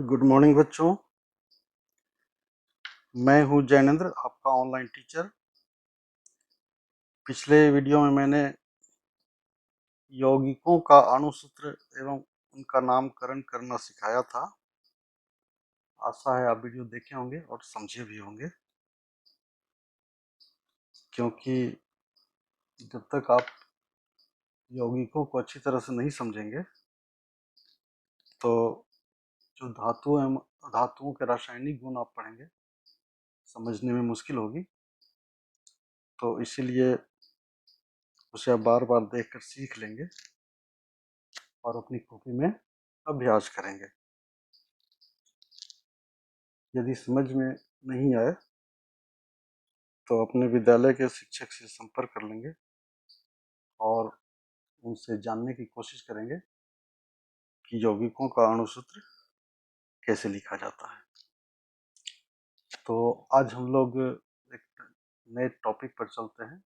Good morning बच्चों। मैं हूं जैनेंद्र, आपका ऑनलाइन टीचर। पिछले वीडियो में मैंने यौगिकों का अणुसूत्र एवं उनका नामकरण करना सिखाया था। आशा है आप वीडियो देखे होंगे और समझे भी होंगे, क्योंकि जब तक आप यौगिकों को अच्छी तरह से नहीं समझेंगे तो जो धातु एवं अधातुओं के रासायनिक गुण आप पढ़ेंगे समझने में मुश्किल होगी। तो इसीलिए उसे आप बार बार देखकर सीख लेंगे और अपनी कॉपी में अभ्यास करेंगे। यदि समझ में नहीं आए तो अपने विद्यालय के शिक्षक से संपर्क कर लेंगे और उनसे जानने की कोशिश करेंगे कि यौगिकों का अणुसूत्र कैसे लिखा जाता है। तो आज हम लोग एक नए टॉपिक पर चलते हैं,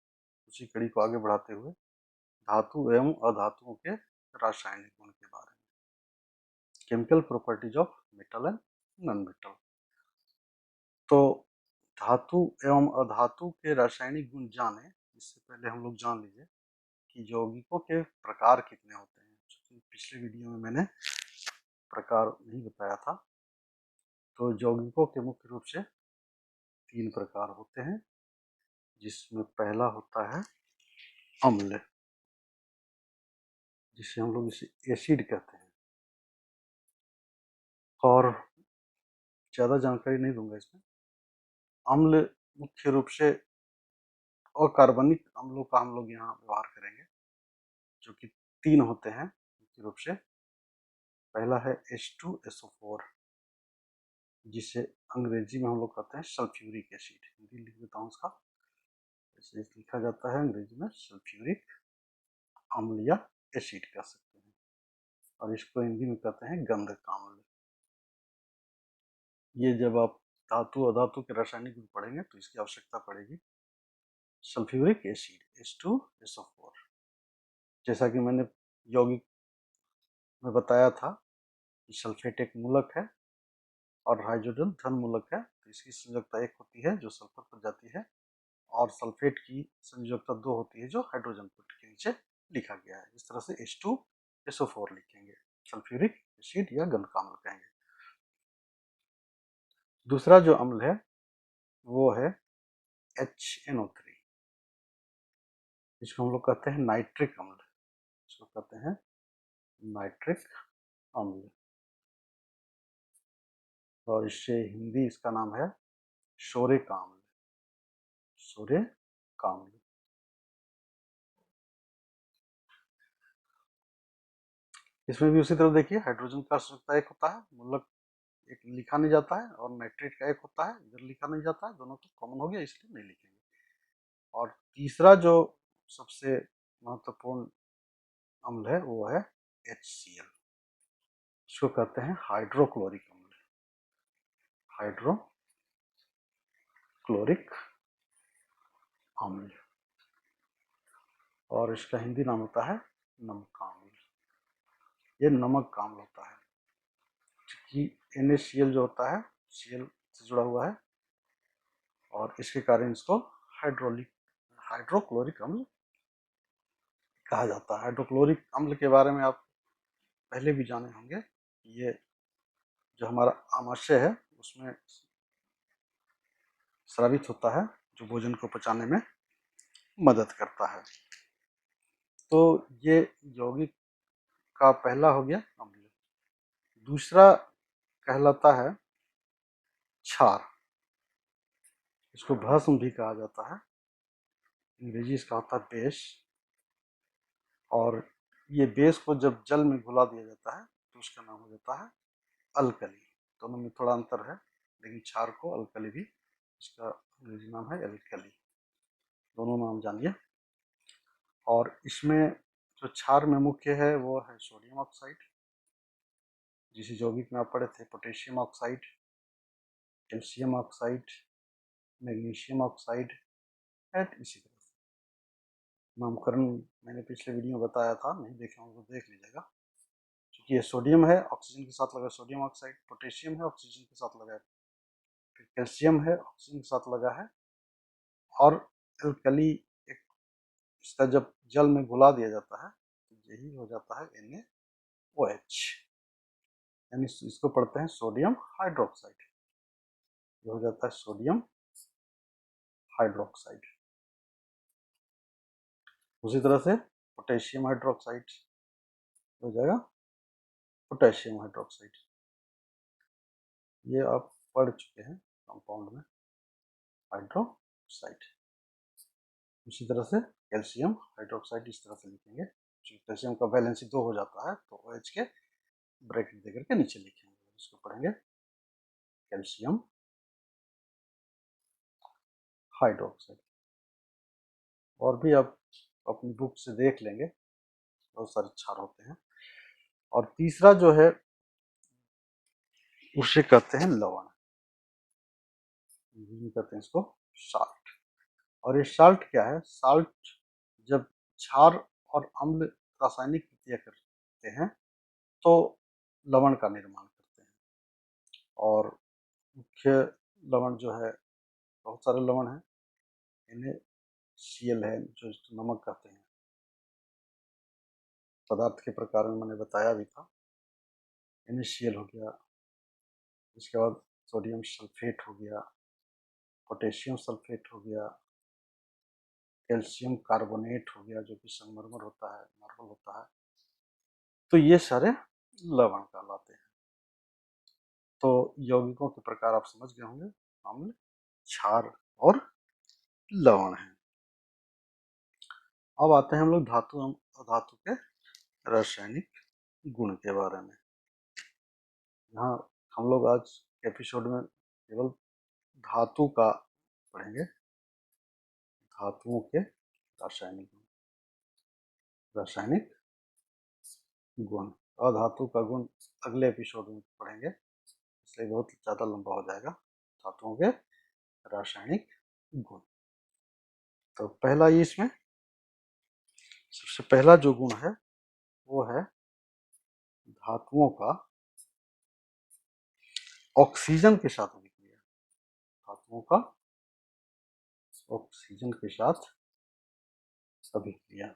उसी कड़ी को आगे बढ़ाते हुए धातु एवं अधातुओं के रासायनिक गुण के बारे में, chemical properties of metal and non metal. तो धातु एवं अधातु के रासायनिक गुण जाने इससे पहले हम लोग जान लीजिए कि यौगिकों के प्रकार कितने होते हैं। पिछले वीडियो में मैंने प्रकार नहीं बताया था। तो यौगिकों के मुख्य रूप से 3 प्रकार होते हैं, जिसमें पहला होता है अम्ल, जिसे हम लोग इसे एसिड कहते हैं। और ज़्यादा जानकारी नहीं दूंगा इसमें। अम्ल मुख्य रूप से अकार्बनिक अम्लों का हम लोग यहाँ व्यवहार करेंगे, जो कि 3 होते हैं मुख्य रूप से। पहला है H2SO4, जिसे अंग्रेजी में हम लोग कहते हैं सल्फ्यूरिक एसिड। हिंदी लिख देता हूँ उसका, ऐसे लिखा जाता है अंग्रेजी में सल्फ्यूरिक अम्ल या एसिड कह सकते हैं, और इसको हिंदी में कहते हैं गंधक अम्ल। ये जब आप धातु अधातु के रासायनिक गुण पढ़ेंगे तो इसकी आवश्यकता पड़ेगी। सल्फ्यूरिक एसिड H2SO4, जैसा कि मैंने यौगिक में बताया था कि सल्फेट एक मूलक है और हाइड्रोजन धन मूलक है, तो इसकी संयोजकता 1 होती है जो सल्फर पर जाती है, और सल्फेट की संयोजकता 2 होती है जो हाइड्रोजन पर के नीचे लिखा गया है। इस तरह से H2SO4 लिखेंगे, सल्फ्यूरिक एसिड या गंधक अम्ल कहेंगे। दूसरा जो अम्ल है वो है HNO3, इसको हम लोग कहते हैं नाइट्रिक अम्ल। इसको कहते हैं नाइट्रिक अम्ल, और इससे हिंदी इसका नाम है सोरेक अम्ल। सोरेक अम्ल। इसमें भी उसी तरह देखिए, हाइड्रोजन का संयोजकता 1 होता है, मूलक एक लिखा नहीं जाता है, और नाइट्रेट का 1 होता है, इधर लिखा नहीं जाता है, दोनों तो कॉमन हो गया इसलिए नहीं लिखेंगे। और तीसरा जो सबसे महत्वपूर्ण अम्ल है वो है HCl, इसको कहते हैं हाइड्रोक्लोरिक अम्ल। हाइड्रोक्लोरिक अम्ल, और इसका हिंदी नाम होता है नमक अम्ल। ये नमक का अम्ल होता है, क्योंकि NaCl जो होता है Cl से जुड़ा हुआ है, और इसके कारण इसको हाइड्रोक्लोरिक अम्ल कहा जाता है। हाइड्रोक्लोरिक अम्ल के बारे में आप पहले भी जाने होंगे। ये जो हमारा आमाशय है उसमें स्रावित होता है, जो भोजन को पचाने में मदद करता है। तो ये यौगिक का पहला हो गया अम्ल। दूसरा कहलाता है क्षार, इसको भस्म भी कहा जाता है, अंग्रेजी इसका होता है बेस। और ये बेस को जब जल में घुला दिया जाता है तो उसका नाम हो जाता है अल्कली। दोनों में थोड़ा अंतर है, लेकिन क्षार को अल्कली भी, इसका अंग्रेजी नाम है एल्कली। दोनों नाम जानिए। और इसमें जो क्षार में मुख्य है वो है सोडियम ऑक्साइड, जिसे यौगिक में आप पढ़े थे, potassium oxide, calcium oxide, magnesium oxide, and इसी तरह से नामकरण मैंने पिछले वीडियो में बताया था, नहीं देखे होंगे तो देख लीजिएगा। ये सोडियम है, ऑक्सीजन के साथ लगा सोडियम ऑक्साइड, पोटेशियम है, ऑक्सीजन के साथ लगा है, फिर कैल्शियम है, ऑक्सीजन के साथ लगा है, और एल्कली एक इसका जब जल में घुला दिया जाता है तो यही हो जाता है NaOH, यानी इसको पढ़ते हैं सोडियम हाइड्रोक्साइड। ये हो जाता है सोडियम हाइड्रोक्साइड। उसी तरह से पोटेशियम हाइड्रोक्साइड हो जाएगा पोटेशियम हाइड्रोक्साइड। ये आप पढ़ चुके हैं कंपाउंड में हाइड्रोक्साइड। उसी तरह से कैल्शियम हाइड्रोक्साइड इस तरह से लिखेंगे। कैल्शियम का वैलेंसी 2 हो जाता है तो OH के ब्रैकेट देकर के नीचे लिखेंगे, इसको पढ़ेंगे कैल्शियम हाइड्रोक्साइड। और भी आप अपनी बुक से देख लेंगे, बहुत सारे क्षार होते हैं। और तीसरा जो है उसे कहते हैं लवण, कहते हैं इसको साल्ट। और ये साल्ट क्या है? साल्ट जब क्षार और अम्ल रासायनिक क्रिया करते हैं तो लवण का निर्माण करते हैं। और मुख्य लवण जो है, बहुत सारे लवण हैं, NaCl है जो नमक कहते हैं, पदार्थ के प्रकार में मैंने बताया भी था। NaCl हो गया, इसके बाद सोडियम सल्फेट हो गया, पोटेशियम सल्फेट हो गया, कैल्शियम कार्बोनेट हो गया जो कि संगमरमर होता है, मार्बल होता है। तो ये सारे लवण कहलाते हैं। तो यौगिकों के प्रकार आप समझ गए होंगे, अम्ल, क्षार और लवण है। अब आते हैं हम लोग धातु और अधातु के रासायनिक गुण के बारे में। यहाँ हम लोग आज के एपिसोड में केवल धातु का पढ़ेंगे, धातुओं के रासायनिक गुण। अधातु का गुण अगले एपिसोड में पढ़ेंगे, इसलिए बहुत ज़्यादा लंबा हो जाएगा। धातुओं के रासायनिक गुण। तो पहला ये इसमें सबसे पहला जो गुण है वो है धातुओं का ऑक्सीजन के साथ अभिक्रिया। धातुओं का ऑक्सीजन के साथ अभिक्रिया।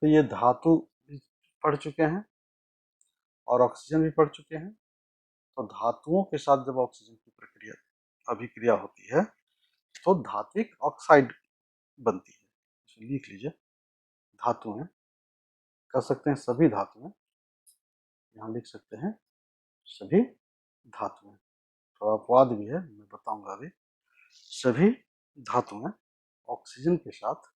तो ये धातु भी पढ़ चुके हैं और ऑक्सीजन भी पढ़ चुके हैं। तो धातुओं के साथ जब ऑक्सीजन की प्रक्रिया अभिक्रिया होती है तो धात्विक ऑक्साइड बनती है। इसे लिख लीजिए, धातु में कर सकते हैं सभी धातु में, यहाँ लिख सकते हैं सभी धातु में। थोड़ा अपवाद भी है, मैं बताऊंगा अभी। सभी धातु में ऑक्सीजन के साथ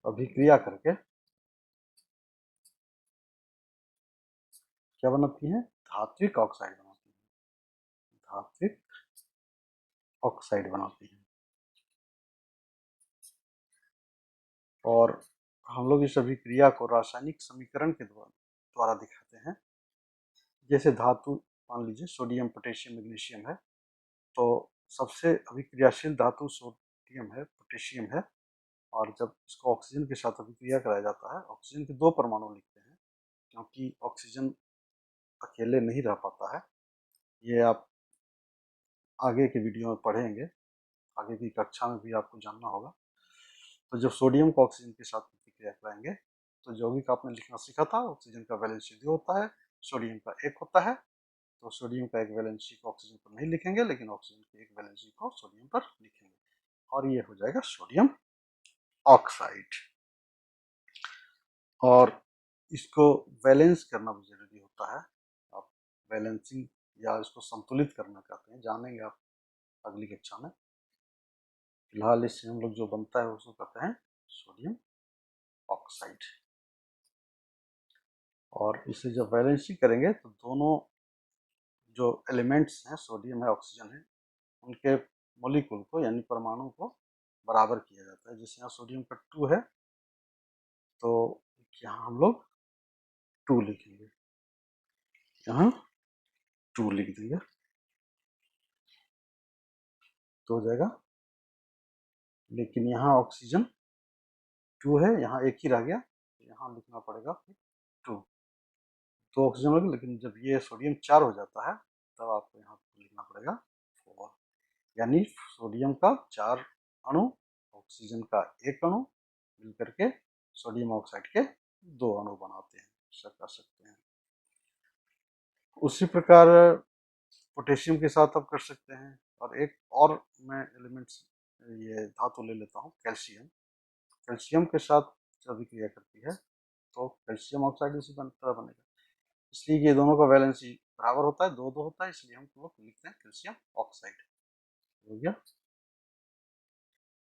अभिक्रिया करके क्या बनाती है? धात्विक ऑक्साइड बनाती है। धात्विक ऑक्साइड बनाती है। और हम लोग इस अभिक्रिया को रासायनिक समीकरण के द्वारा दिखाते हैं। जैसे धातु मान लीजिए सोडियम, पोटेशियम, मैग्नीशियम है, तो सबसे अभिक्रियाशील धातु सोडियम है, पोटेशियम है। और जब इसको ऑक्सीजन के साथ अभिक्रिया कराया जाता है, ऑक्सीजन के 2 परमाणु लिखते हैं क्योंकि ऑक्सीजन अकेले नहीं रह पाता है। ये आप आगे के वीडियो में पढ़ेंगे, आगे की कक्षा में भी आपको जानना होगा। तो जब सोडियम को ऑक्सीजन के साथ प्रतिक्रिया कराएंगे तो यौगिक आपने लिखना सीखा था, ऑक्सीजन का वैलेंसी 2 होता है, सोडियम का 1 होता है। तो सोडियम का एक वैलेंसी को ऑक्सीजन पर नहीं लिखेंगे, लेकिन ऑक्सीजन की एक वैलेंसी को सोडियम पर लिखेंगे, और ये हो जाएगा सोडियम ऑक्साइड। और इसको बैलेंस करना भी जरूरी होता है। आप बैलेंसिंग या इसको संतुलित करना कहते हैं, जानेंगे आप अगली कक्षा में। फिलहाल इससे हम लोग जो बनता है उसको कहते हैं सोडियम ऑक्साइड। और इसे जब बैलेंसिंग करेंगे तो दोनों जो एलिमेंट्स हैं, सोडियम है, ऑक्सीजन है, उनके मोलिकुल को यानी परमाणु को बराबर किया जाता है। जैसे यहाँ सोडियम का 2 है तो यहाँ हम लोग 2 लिखेंगे, यहाँ 2 लिख देंगे तो हो जाएगा लेकिन यहाँ ऑक्सीजन 2 है, यहाँ एक ही रह गया, यहाँ लिखना पड़ेगा 2, 2 ऑक्सीजन हो गया। लेकिन जब ये सोडियम 4 हो जाता है तब आपको यहाँ लिखना पड़ेगा 4, यानी सोडियम का 4 अणु, ऑक्सीजन का 1 अणु मिलकर के सोडियम ऑक्साइड के 2 अणु बनाते हैं, ऐसा कर सकते हैं। उसी प्रकार पोटेशियम के साथ आप कर सकते हैं। और एक और मैं एलिमेंट्स ये धातु ले लेता हूँ, कैल्शियम। कैल्शियम के साथ जब अभिक्रिया करती है तो कैल्शियम ऑक्साइड इसी तरह बनेगा, इसलिए ये दोनों का वैलेंसी बराबर होता है, 2-2 होता है, इसलिए हम लोग लिखते हैं कैल्शियम ऑक्साइड। हो गया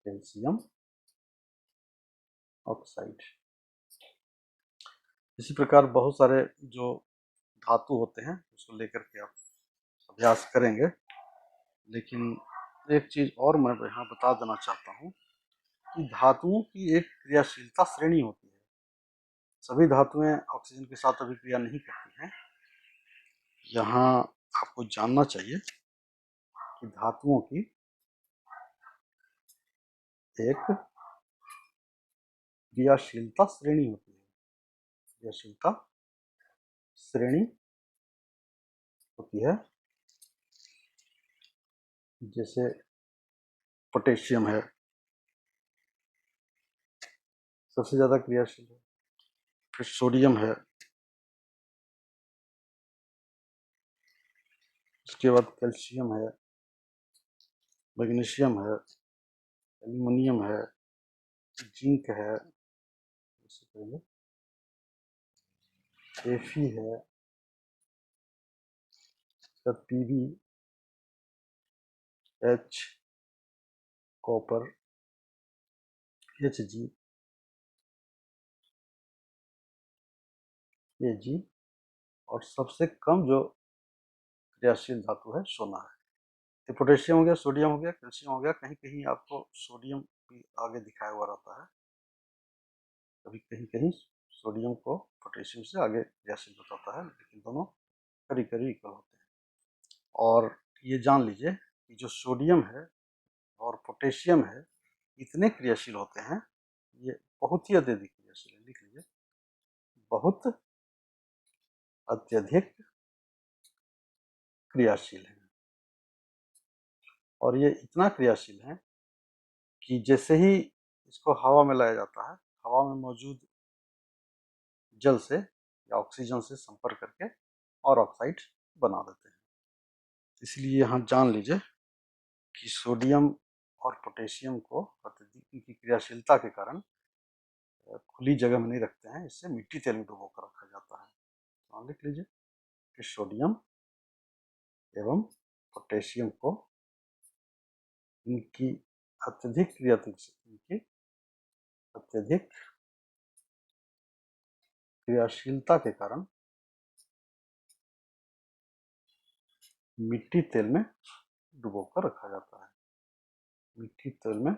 कैल्शियम ऑक्साइड। इसी प्रकार बहुत सारे जो धातु होते हैं उसको लेकर के आप अभ्यास करेंगे। लेकिन एक चीज और मैं यहाँ बता देना चाहता हूँ कि धातुओं की एक क्रियाशीलता श्रेणी होती है। सभी धातुएं ऑक्सीजन के साथ अभिक्रिया नहीं करती हैं। यहाँ आपको जानना चाहिए कि धातुओं की एक क्रियाशीलता श्रेणी होती है। क्रियाशीलता श्रेणी होती है, जैसे पोटेशियम है, सबसे ज्यादा क्रियाशील है। फिर सोडियम है, उसके बाद कैल्शियम है, मैग्नीशियम है, एल्युमिनियम है, जिंक है, Fe है, PB, H, copper, Hg, Ag, और सबसे कम जो क्रियाशील धातु है सोना है। तो पोटेशियम हो गया, सोडियम हो गया, कैल्शियम हो गया। कहीं कहीं आपको सोडियम भी आगे दिखाया हुआ रहता है, कभी कहीं कहीं सोडियम को पोटेशियम से आगे क्रियाशील बताता है, लेकिन दोनों करीब करीब इक्वल होते हैं। और ये जान लीजिए कि जो सोडियम है और पोटेशियम है इतने क्रियाशील होते हैं, ये बहुत ही अत्यधिक क्रियाशील है, लिख लीजिए, बहुत अत्यधिक क्रियाशील है। और ये इतना क्रियाशील है कि जैसे ही इसको हवा में लाया जाता है, हवा में मौजूद जल से या ऑक्सीजन से संपर्क करके और ऑक्साइड बना देते हैं। इसलिए यहाँ जान लीजिए कि सोडियम और पोटेशियम को अत्यधिक की क्रियाशीलता के कारण खुली जगह में नहीं रखते हैं, इससे मिट्टी तेल में डुबो कर रखा जाता है। तो लिख लीजिए कि सोडियम एवं पोटेशियम को इनकी अत्यधिक क्रियाशीलता के कारण मिट्टी तेल में डुबोकर रखा जाता है। मिट्टी तेल में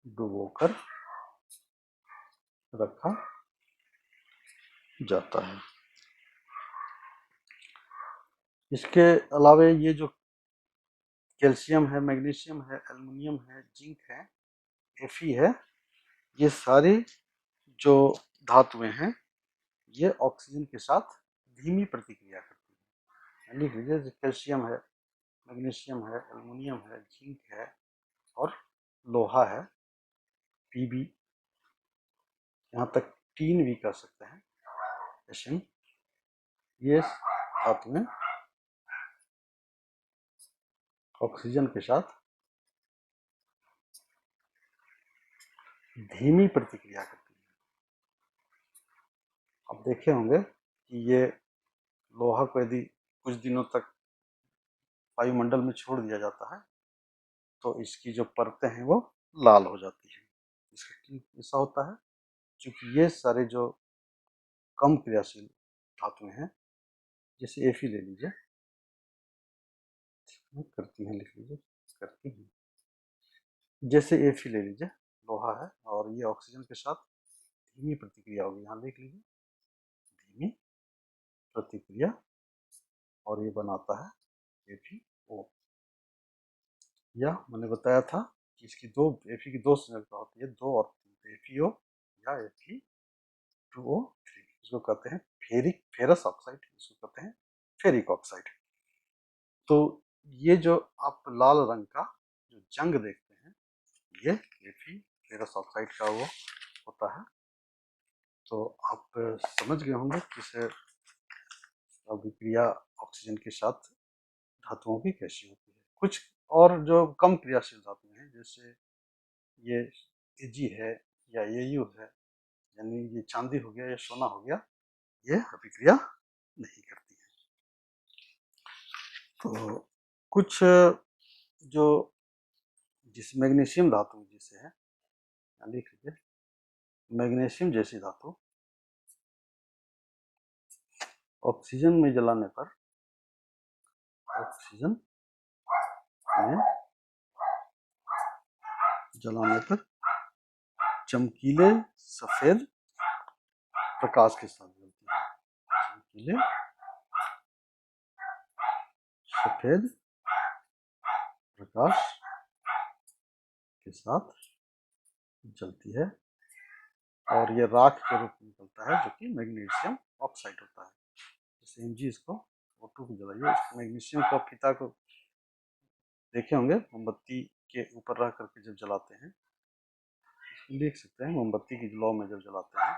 डुबोकर रखा जाता है। इसके अलावे ये जो कैल्शियम है, मैग्नीशियम है, एल्युमिनियम है, जिंक है, Fe है, ये सारी जो धातुएं हैं ये ऑक्सीजन के साथ धीमी प्रतिक्रिया करती हैं। लिख लीजिए, कैल्शियम है, मैग्नीशियम है, एल्युमिनियम है, जिंक है और लोहा है, Pb, यहाँ तक टीन भी कर सकते हैं, Sm, ये धातुएं ऑक्सीजन के साथ धीमी प्रतिक्रिया करती है। आप देखे होंगे कि ये लोहा को यदि कुछ दिनों तक वायुमंडल में छोड़ दिया जाता है तो इसकी जो परतें हैं वो लाल हो जाती है। इसका क्यों ऐसा होता है? क्योंकि ये सारे जो कम क्रियाशील धातुएं हैं, जैसे Fe ले लीजिए, करती हैं, लिख लीजिए, करती हैं, जैसे Fe ले लीजिए, लोहा है और ये ऑक्सीजन के साथ धीमी प्रतिक्रिया होगी, यहाँ लिख लीजिए धीमी प्रतिक्रिया, और ये बनाता है FeO। या मैंने बताया था कि इसकी दो Fe की दो संयोजकता होती है, 2 और 3, FeO या Fe2O3, इसको कहते हैं फेरस ऑक्साइड, इसको कहते हैं फेरिक ऑक्साइड। तो ये जो आप लाल रंग का जो जंग देखते हैं, ये फेरस ऑक्साइड का वो होता है। तो आप समझ गए होंगे कि इसे अभिक्रिया ऑक्सीजन के साथ धातुओं की कैसी होती है। कुछ और जो कम क्रियाशील धातु हैं, जैसे ये Ag है या Au है, यानी ये चांदी हो गया या सोना हो गया, ये अभिक्रिया नहीं करती है। तो कुछ जो जिस मैग्नीशियम धातु जिसे है, लिख लीजिए, मैग्नीशियम जैसी धातु ऑक्सीजन में जलाने पर चमकीले सफेद प्रकाश के साथ जलती है। चमकीले सफेद प्रकाश के साथ जलती है और ये राख के रूप में निकलता है, जो कि मैग्नीशियम ऑक्साइड होता है। जैसे Mg इसको O2 को जलाइए, मैग्नीशियम का फीता को देखे होंगे, मोमबत्ती के ऊपर रख करके जब जलाते हैं, लिख सकते हैं मोमबत्ती की लौ में जब जलाते हैं,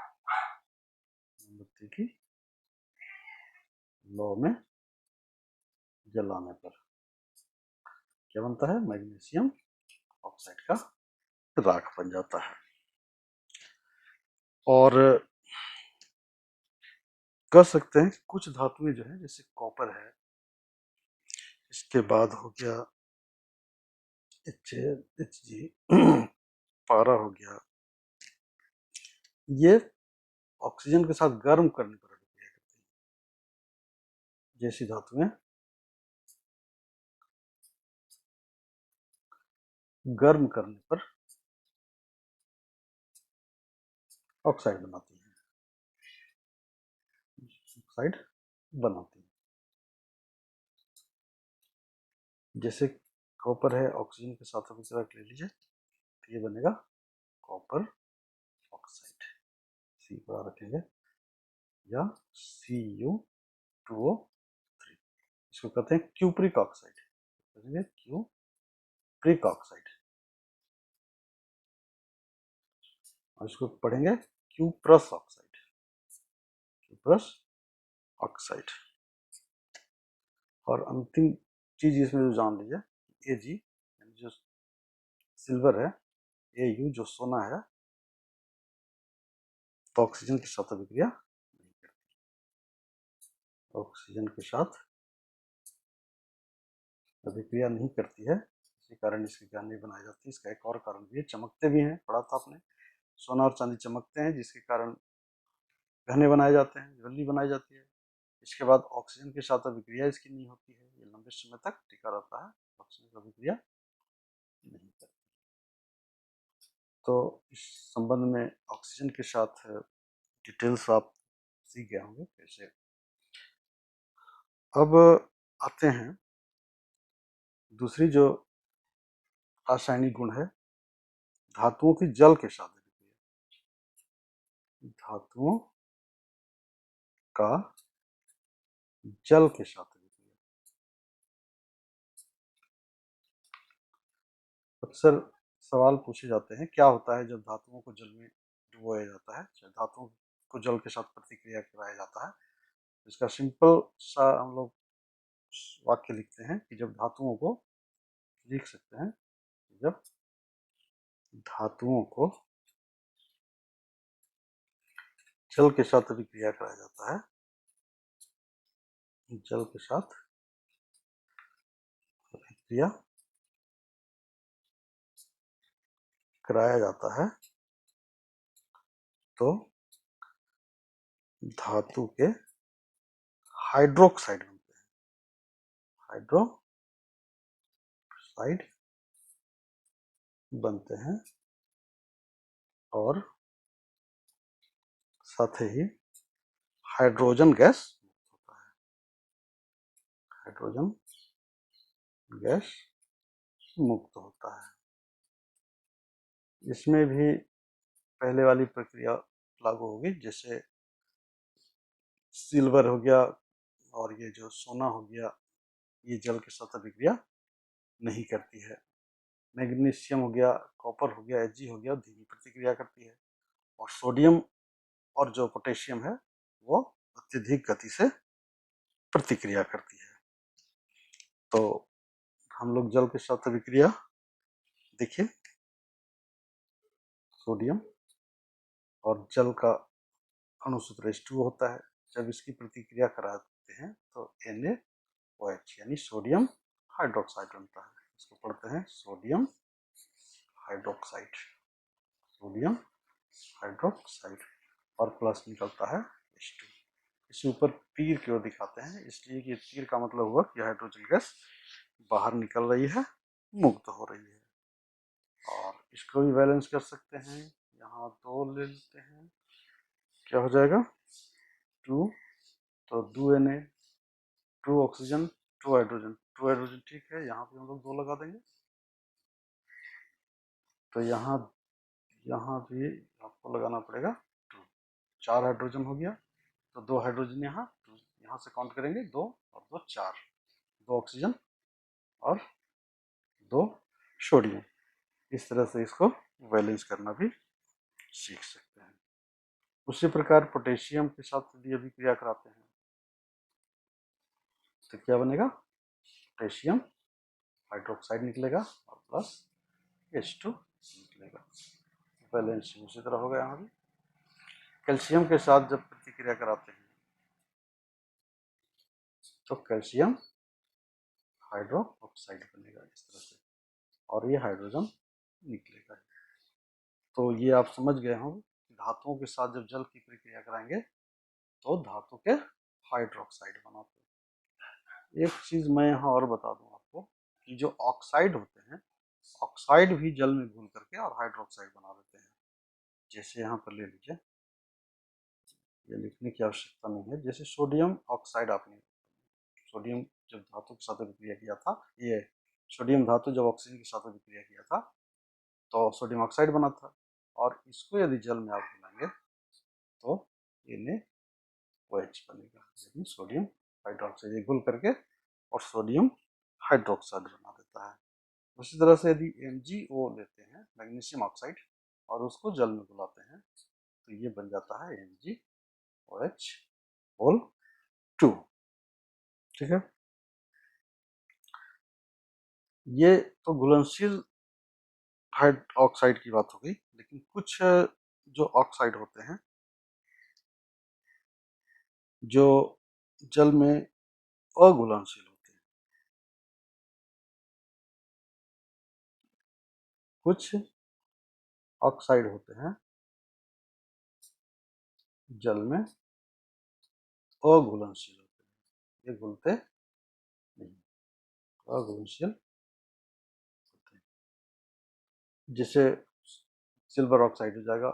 मोमबत्ती की लौ में जलाने पर क्या बनता है, मैग्नीशियम ऑक्साइड का राख बन जाता है। और कह सकते हैं कुछ धातुएं जो है, जैसे कॉपर है, इसके बाद हो गया Hg, पारा हो गया, ये ऑक्सीजन के साथ गर्म करने पर अभिक्रिया करती है। जैसी धातुएं गर्म करने पर ऑक्साइड बनाती है, ऑक्साइड बनाती है। जैसे कॉपर है, ऑक्सीजन के साथ अभिक्रिया ले लीजिए, तो ये बनेगा कॉपर ऑक्साइड, सी पर रखेंगे, या Cu2O3, इसको कहते हैं क्यूप्रिक ऑक्साइड, क्यूप्रिक ऑक्साइड, और इसको पढ़ेंगे क्यूप्रस ऑक्साइड, क्यूप्रस ऑक्साइड। और अंतिम चीज इसमें जो जान लीजिए, Ag जो सिल्वर है, Au जो सोना है, तो ऑक्सीजन के साथ अभिक्रिया नहीं करती, ऑक्सीजन के साथ अभिक्रिया नहीं करती है, इसी कारण इसकी ज्ञान नहीं बनाई जाती। इसका एक और कारण भी है, चमकते भी हैं, पढ़ा था आपने, सोना और चांदी चमकते हैं, जिसके कारण गहने बनाए जाते हैं, ज्वेलरी बनाई जाती है। इसके बाद ऑक्सीजन के साथ अभिक्रिया इसकी नहीं होती है, ये लंबे समय तक टिका रहता है, ऑक्सीजन की अभिक्रिया नहीं करती। तो इस संबंध में ऑक्सीजन के साथ डिटेल्स आप सीख गए होंगे कैसे। अब आते हैं दूसरी जो रासायनिक गुण है, धातुओं की जल के साथ अभिक्रिया, धातुओं का जल के साथ अभिक्रिया। अक्सर सवाल पूछे जाते हैं, क्या होता है जब धातुओं को जल में डुबोया जाता है, धातुओं को जल के साथ प्रतिक्रिया कराया जाता है। इसका सिंपल सा हम लोग वाक्य लिखते हैं कि जब धातुओं को, लिख सकते हैं, जब धातुओं को जल के साथ अभिक्रिया कराया जाता है, जल के साथ अभिक्रिया कराया जाता है, तो धातु के हाइड्रोक्साइड बनते हैं, हाइड्रोक्साइड बनते हैं, और साथ ही हाइड्रोजन गैस होता है, हाइड्रोजन गैस मुक्त होता है। इसमें भी पहले वाली प्रक्रिया लागू होगी, जैसे सिल्वर हो गया और ये जो सोना हो गया, ये जल के साथ अभिक्रिया नहीं करती है। मैग्नीशियम हो गया, कॉपर हो गया, Ag हो गया, धीमी प्रतिक्रिया करती है। और सोडियम और जो पोटेशियम है वो अत्यधिक गति से प्रतिक्रिया करती है। तो हम लोग जल के साथ अभिक्रिया देखिए, सोडियम और जल का अणुसूत्र H2O होता है। जब इसकी प्रतिक्रिया कराते हैं तो NaOH यानी सोडियम हाइड्रोक्साइड बनता है। इसको पढ़ते हैं सोडियम हाइड्रोक्साइड, सोडियम हाइड्रोक्साइड, और प्लस निकलता है H2। इसे ऊपर तीर की ओर दिखाते हैं, इसलिए कि तीर का मतलब हुआ कि हाइड्रोजन गैस बाहर निकल रही है, मुक्त हो रही है। और इसको भी बैलेंस कर सकते हैं, यहाँ 2 ले लेते हैं, क्या हो जाएगा 2, तो 2Na, 2 ऑक्सीजन, 2 हाइड्रोजन, 2 हाइड्रोजन ठीक है, यहाँ पे हम लोग 2 लगा देंगे। तो यहाँ भी आपको लगाना पड़ेगा 2, 4 हाइड्रोजन हो गया, तो 2 हाइड्रोजन यहाँ से काउंट करेंगे 2 और 2 4, 2 ऑक्सीजन और 2 सोडियम। इस तरह से इसको बैलेंस करना भी सीख सकते हैं। उसी प्रकार पोटेशियम के साथ यदि अभिक्रिया कराते हैं तो क्या बनेगा, पोटेशियम हाइड्रोक्साइड निकलेगा और प्लस H2 निकलेगा। बैलेंस उसी तरह होगा। यहाँ भी कैल्शियम के साथ जब प्रतिक्रिया कराते हैं तो कैल्शियम हाइड्रोक्साइड बनेगा इस तरह से, और ये हाइड्रोजन निकलेगा। तो ये आप समझ गए हों, धातुओं के साथ जब जल की प्रक्रिया कराएंगे तो धातु के हाइड्रोक्साइड बनाते हैं। एक चीज मैं यहाँ और बता दूं आपको कि जो ऑक्साइड होते हैं, ऑक्साइड भी जल में घुल करके और हाइड्रोक्साइड बना देते हैं। जैसे यहाँ पर ले लीजिए, ये लिखने की आवश्यकता नहीं है, जैसे सोडियम ऑक्साइड, आपने सोडियम जब धातु के साथ अभिक्रिया किया था, ये सोडियम धातु जब ऑक्सीजन के साथ अभिक्रिया किया था तो सोडियम ऑक्साइड बना था, और इसको यदि जल में आप मिलाएंगे तो NaOH बनेगा, यानी सोडियम हाइड्रोक्साइड। ये घुल करके और सोडियम हाइड्रोक्साइड बना देता है। उसी तरह से यदि MgO लेते हैं, मैग्नीशियम ऑक्साइड, और उसको जल में घुलाते हैं तो ये बन जाता है MgOH होल 2। ठीक है, ये तो घुलनशील ऑक्साइड की बात हो गई। लेकिन कुछ जो ऑक्साइड होते हैं जो जल में अघुलनशील होते हैं, कुछ ऑक्साइड होते हैं जल में अघुलनशील होते हैं, ये घुलते नहीं, अघुलनशील होते हैं। जैसे सिल्वर ऑक्साइड हो जाएगा,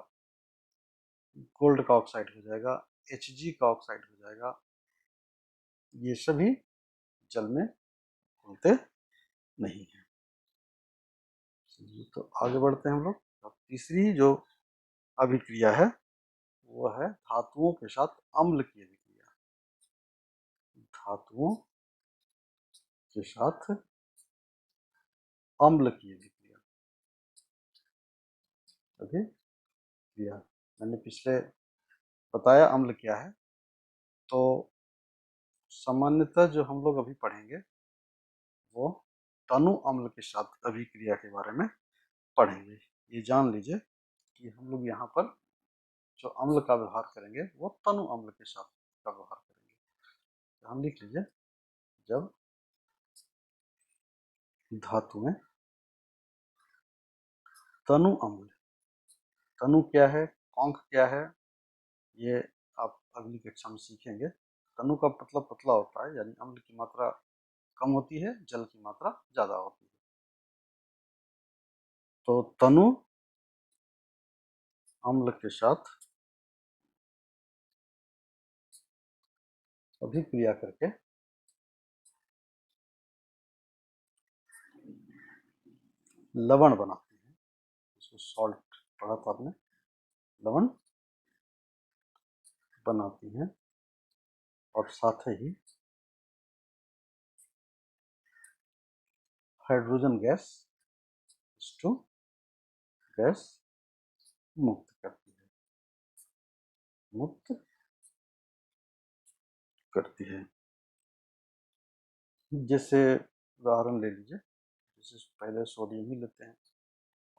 गोल्ड का ऑक्साइड हो जाएगा, Hg का ऑक्साइड हो जाएगा, ये सभी जल में घुलते नहीं है। तो आगे बढ़ते हैं हम लोग। अब तीसरी जो अभिक्रिया है वो है धातुओं के साथ अम्ल की अभिक्रिया। धातुओं के साथ अम्ल की अभिक्रिया, अभिक्रिया मैंने पिछले बताया अम्ल क्या है। तो सामान्यतः जो हम लोग अभी पढ़ेंगे वो तनु अम्ल के साथ अभिक्रिया के बारे में पढ़ेंगे। ये जान लीजिए कि हम लोग यहाँ पर जो अम्ल का व्यवहार करेंगे वो तनु अम्ल के साथ का व्यवहार करेंगे। ध्यान लिख लीजिए, जब धातु में तनु अम्ल, तनु क्या है, कॉन्क क्या है, ये आप अगली कक्षा में सीखेंगे। तनु का मतलब पतला होता है, यानी अम्ल की मात्रा कम होती है, जल की मात्रा ज्यादा होती है। तो तनु अम्ल के साथ अभिक्रिया करके लवण बनाते हैं, जो सॉल्ट पढ़ा था आपने, लवण बनाती हैं और साथ ही हाइड्रोजन गैस H2 गैस मुक्त करती है, मुक्त करती है। जैसे उदाहरण ले लीजिए, जैसे पहले सोडियम ही लेते हैं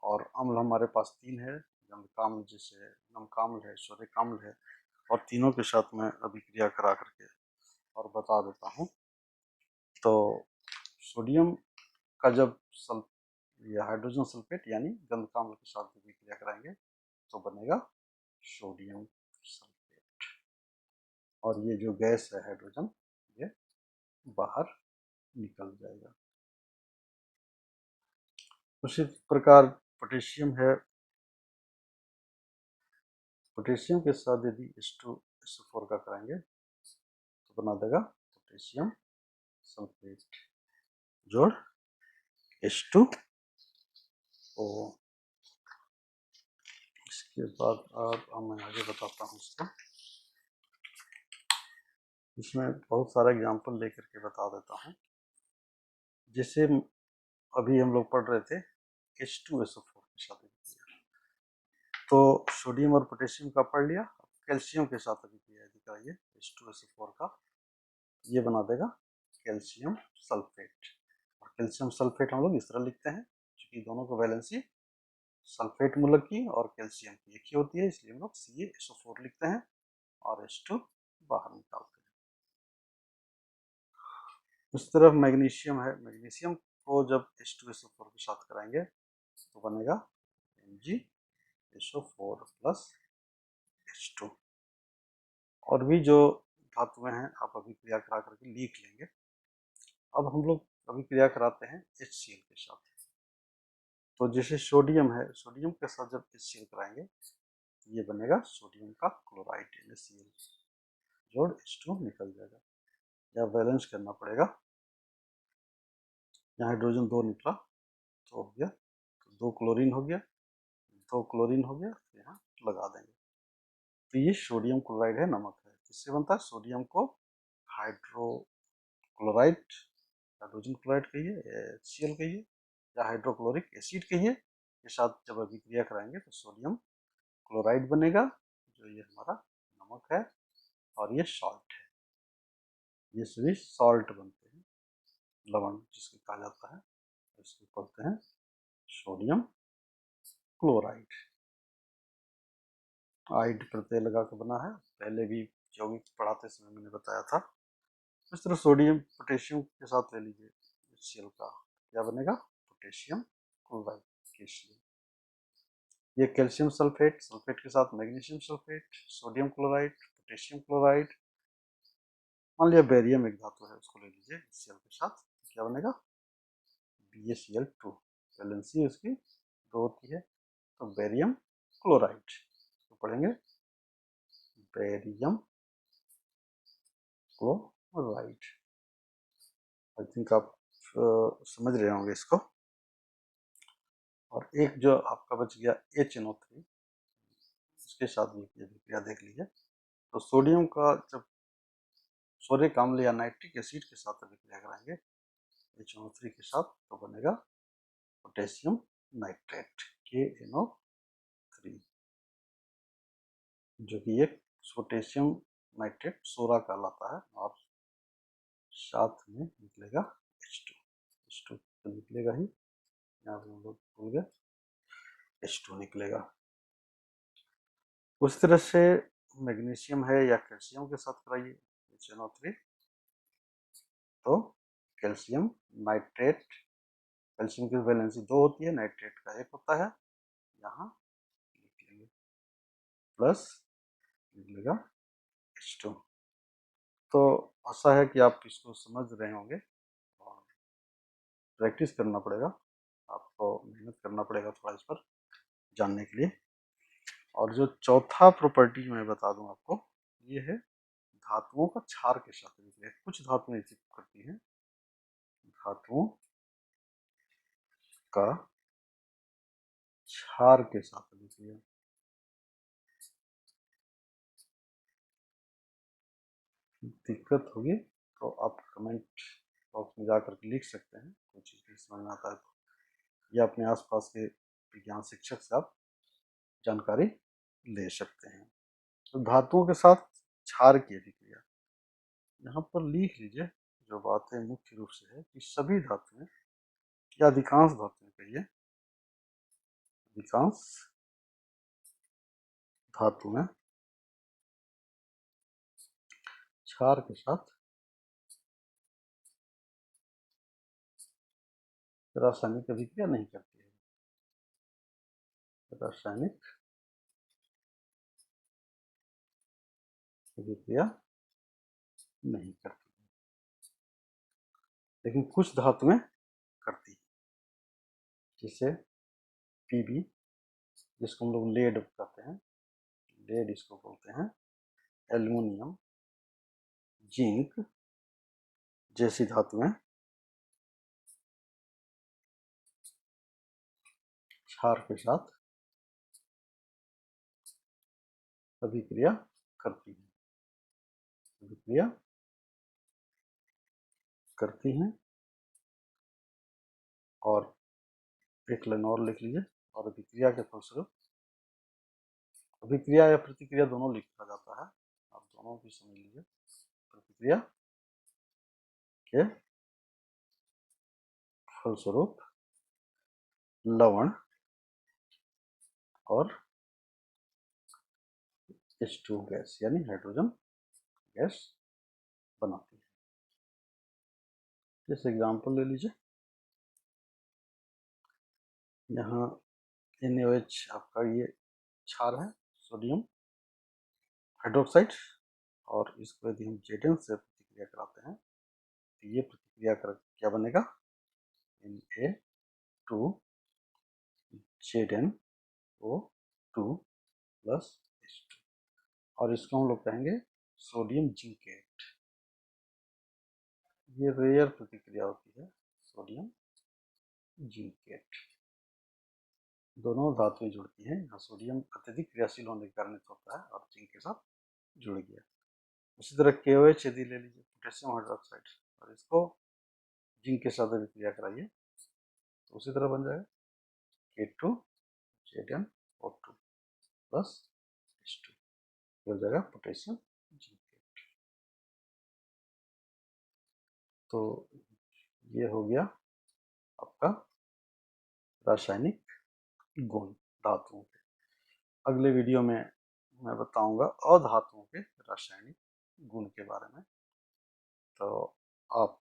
और अम्ल हमारे पास 3 है, गंधकाम्ल जैसे नमकाम्ल है, सोडिकाम्ल है, और तीनों के साथ में अभिक्रिया करा करके और बता देता हूँ। तो सोडियम का जब या हाइड्रोजन सल्फेट यानी गंधकाम्ल के साथ अभिक्रिया कराएंगे तो बनेगा सोडियम सल्फेट, और ये जो गैस है हाइड्रोजन, ये बाहर निकल जाएगा। उसी प्रकार पोटेशियम है, पोटेशियम के साथ यदि H2SO4 का कराएंगे तो बना देगा पोटेशियम सल्फेट जोड़ H2O। इसके बाद अब मैं आगे बताता हूँ इसको। इसमें बहुत सारा एग्जाम्पल लेकर के बता देता हूँ। जैसे अभी हम लोग पढ़ रहे थे H2SO4 के साथ, तो सोडियम और पोटेशियम का पढ़ लिया, कैल्शियम के साथ अभी दिखाइए H2SO4 का, ये बना देगा कैल्शियम सल्फेट। और कैल्शियम सल्फेट हम लोग इस तरह लिखते हैं, क्योंकि दोनों को वैलेंसी सल्फेट मूलक की और कैल्शियम की एक ही होती है, इसलिए हम लोग CaSO4 लिखते हैं और H2 बाहर निकालते हैं। उस तरफ मैग्नीशियम है, मैग्नीशियम को जब H2SO4 के साथ कराएंगे तो बनेगा MgSO4 प्लस H2। और भी जो धातुएं हैं आप अभी क्रिया करा करके लिख लेंगे। अब हम लोग अभी क्रिया कराते हैं HCl के साथ। तो जैसे सोडियम है, सोडियम के साथ जब HCl कराएंगे ये बनेगा सोडियम का क्लोराइड NaCl जोड़ H2 निकल जाएगा, या बैलेंस करना पड़ेगा। यहाँ हाइड्रोजन 2 निकला तो हो गया, तो 2 क्लोरीन हो गया, 2 क्लोरीन हो गया, तो यहाँ लगा देंगे। तो ये सोडियम क्लोराइड है, नमक है। इससे बनता है सोडियम को हाइड्रोक्लोराइड, हाइड्रोजन क्लोराइड कहिए, HCl कहिए, या हाइड्रोक्लोरिक एसिड कहिए, के साथ जब अभिक्रिया कराएंगे तो सोडियम क्लोराइड बनेगा, जो ये हमारा नमक है, और ये सॉल्ट है। ये सभी सॉल्ट बनते हैं, लवण जिसको कहा जाता है, इसको बोलते हैं सोडियम क्लोराइड। आइड प्रत्यय लगा के बना है, पहले भी यौगिक पढ़ाते समय मैंने बताया था। इस तरह सोडियम पोटेशियम के साथ ले लीजिए HCl का, क्या बनेगा पोटेशियम क्लोराइड KCl। ये कैल्शियम सल्फेट, सल्फेट के साथ magnesium sulphate, sodium chloride, potassium chloride. मान लिया बेरियम एक धातु है, उसको ले लीजिए HCl के साथ, क्या बनेगा BaCl2, वैलेंसी उसकी 2 होती है, तो बेरियम क्लोराइड, तो पढ़ेंगे बेरियम क्लोराइड। आई थिंक आप समझ रहे होंगे इसको। और एक जो आपका बच गया HNO3, इसके साथ भी क्रिया देख लीजिए। तो सोडियम का जब सोडिक अम्ल या नाइट्रिक एसिड के साथ अभिक्रिया कराएंगे HNO3 के साथ, तो बनेगा पोटेशियम नाइट्रेट KNO3, जो कि एक पोटेशियम नाइट्रेट सोडा कहलाता है, और साथ में निकलेगा H2 तो निकलेगा ही, यहाँ पे हम लोग भूल गए H2 निकलेगा। उस तरह से मैग्नीशियम है या कैल्शियम के साथ कराइए HNO3, तो कैल्शियम नाइट्रेट, कैल्शियम की वैलेंसी 2 होती है, नाइट्रेट का 1 होता है, यहाँ लिख लेंगे प्लस निकलेगा H2। तो आशा है कि आप इसको समझ रहे होंगे, और प्रैक्टिस करना पड़ेगा आपको, मेहनत करना पड़ेगा थोड़ा इस पर जानने के लिए। और जो चौथा प्रॉपर्टी मैं बता दूं आपको, ये है धातुओं का क्षार के साथ अभिक्रिया। कुछ धातुएं ऐसी करती हैं, धातुओं का क्षार के साथ अभिक्रिया। दिक्कत होगी तो आप कमेंट बॉक्स में जाकर के लिख सकते हैं, कोई चीज़ नहीं समझ में आता है तो, या अपने आसपास के विज्ञान शिक्षक से आप जानकारी ले सकते हैं। तो धातुओं के साथ क्षार की अभिक्रिया, यहाँ पर लिख लीजिए जो बातें मुख्य रूप से है कि सभी धातुएं या अधिकांश धातुएं कहिए, अधिकांश धातुएं क्षार के साथ रासायनिक अभिक्रिया नहीं करती है। रासायनिक अभिक्रिया नहीं करती है, लेकिन कुछ धातुएं करती है, जैसे पीबी, जिसको हम लोग लेड कहते हैं, लेड इसको बोलते हैं, एल्युमिनियम, जिंक जैसी धातुएं क्षार के साथ अभिक्रिया करती है, अभिक्रिया करती हैं। और एक लाइन और लिख लीजिए, और अभिक्रिया के फलस्वरूप, अभिक्रिया या प्रतिक्रिया दोनों लिखा जाता है, आप दोनों भी समझ लीजिए। प्रतिक्रिया के फलस्वरूप लवण और H2 गैस यानी हाइड्रोजन गैस बनाती है। जैसे एग्जाम्पल ले लीजिए, यहाँ NaOH आपका ये क्षार है, सोडियम हाइड्रोक्साइड, और इसको यदि हम Zn से प्रतिक्रिया कराते हैं तो ये प्रतिक्रिया कर क्या बनेगा, Na2ZnO2 प्लस H2, और इसको हम लोग कहेंगे सोडियम जिंकेट। ये रेयर प्रतिक्रिया होती है, सोडियम जिंकेट। दोनों धातुएं जुड़ती हैं, यहाँ सोडियम अत्यधिक क्रियाशील होने के कारण होता है और जिंक के साथ जुड़ गया। उसी तरह KOH यदि ले लीजिए, पोटेशियम हाइड्रोक्साइड, और इसको जिंक के साथ अभिक्रिया कराइए तो उसी तरह बन जाएगा K2ZnO2 प्लस H2, हो जाएगा पोटेशियम जिंकेट। तो ये हो गया आपका रासायनिक गुण धातुओं के। अगले वीडियो में मैं बताऊंगा अधातुओं के रासायनिक गुण के बारे में, तो आप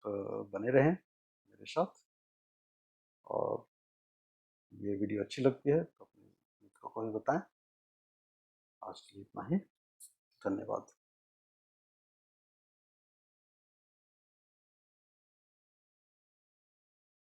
बने रहें मेरे साथ। और ये वीडियो अच्छी लगती है तो अपने मित्रों को भी बताएं। आज के लिए इतना ही, धन्यवाद।